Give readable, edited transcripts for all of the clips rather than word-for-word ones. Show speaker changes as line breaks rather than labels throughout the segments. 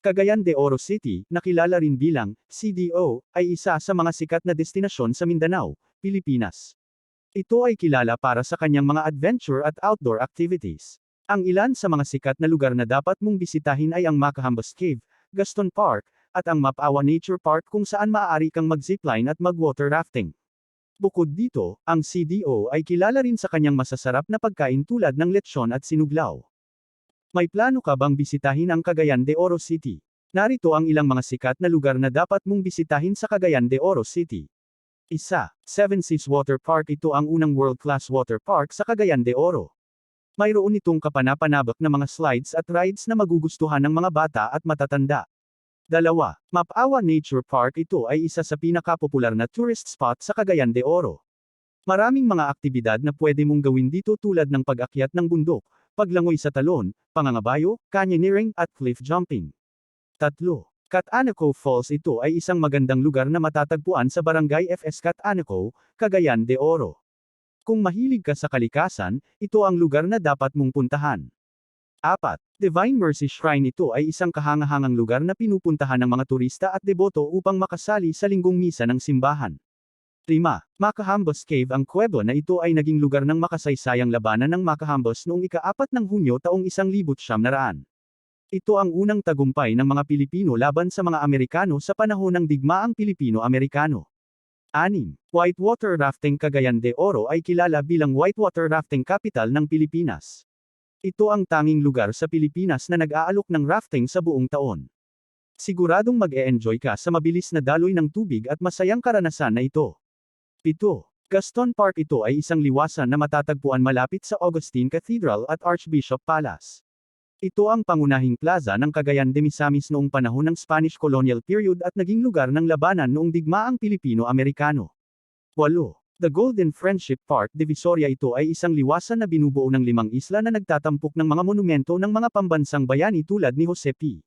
Cagayan de Oro City, nakilala rin bilang CDO, ay isa sa mga sikat na destinasyon sa Mindanao, Pilipinas. Ito ay kilala para sa kanyang mga adventure at outdoor activities. Ang ilan sa mga sikat na lugar na dapat mong bisitahin ay ang Macahambas Cave, Gaston Park, at ang Mapawa Nature Park kung saan maaari kang mag-zipline at mag-water rafting. Bukod dito, ang CDO ay kilala rin sa kanyang masasarap na pagkain tulad ng lechon at sinuglaw. May plano ka bang bisitahin ang Cagayan de Oro City? Narito ang ilang mga sikat na lugar na dapat mong bisitahin sa Cagayan de Oro City. Isa, Seven Seas Water Park. Ito ang unang world-class water park sa Cagayan de Oro. Mayroon itong kapanapanabak na mga slides at rides na magugustuhan ng mga bata at matatanda. Dalawa, Mapawa Nature Park. Ito ay isa sa pinakapopular na tourist spot sa Cagayan de Oro. Maraming mga aktibidad na pwede mong gawin dito tulad ng pag-akyat ng bundok, paglangoy sa talon, pangangabayo, canyoneering, at cliff jumping. Tatlo, Cat-Anaco Falls. Ito ay isang magandang lugar na matatagpuan sa Barangay FS Cat-Anaco, Cagayan de Oro. Kung mahilig ka sa kalikasan, ito ang lugar na dapat mong puntahan. 4. Divine Mercy Shrine. Ito ay isang kahangahangang lugar na pinupuntahan ng mga turista at deboto upang makasali sa linggong misa ng simbahan. 5. Macahambas Cave. Ang kuweba na ito ay naging lugar ng makasaysayang labanan ng Macahambas noong ika-4 ng Hunyo taong 1900. Ito ang unang tagumpay ng mga Pilipino laban sa mga Amerikano sa panahon ng Digmaang Pilipino-Amerikano. 6. Whitewater Rafting. Cagayan de Oro ay kilala bilang Whitewater Rafting Capital ng Pilipinas. Ito ang tanging lugar sa Pilipinas na nag-aalok ng rafting sa buong taon. Siguradong mag-e-enjoy ka sa mabilis na daloy ng tubig at masayang karanasan na ito. 7. Gaston Park. Ito ay isang liwasan na matatagpuan malapit sa Augustine Cathedral at Archbishop Palace. Ito ang pangunahing plaza ng Cagayan de Misamis noong panahon ng Spanish colonial period at naging lugar ng labanan noong digmaang Pilipino-Amerikano. 8. The Golden Friendship Park. Divisoria. Ito ay isang liwasan na binubuo ng 5 isla na nagtatampok ng mga monumento ng mga pambansang bayani tulad ni Jose P.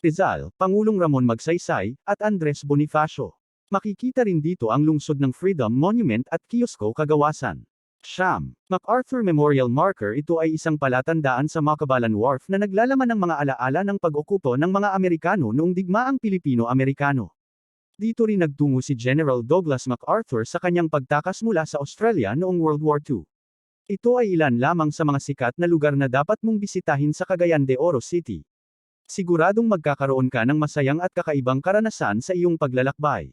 Rizal, Pangulong Ramon Magsaysay, at Andres Bonifacio. Makikita rin dito ang lungsod ng Freedom Monument at Kiosko Kagawasan. 9. MacArthur Memorial Marker. Ito ay isang palatandaan sa Macabalan Wharf na naglalaman ng mga alaala ng pag-okupo ng mga Amerikano noong digmaang Pilipino-Amerikano. Dito rin nagtungo si General Douglas MacArthur sa kanyang pagtakas mula sa Australia noong World War II. Ito ay ilan lamang sa mga sikat na lugar na dapat mong bisitahin sa Cagayan de Oro City. Siguradong magkakaroon ka ng masayang at kakaibang karanasan sa iyong paglalakbay.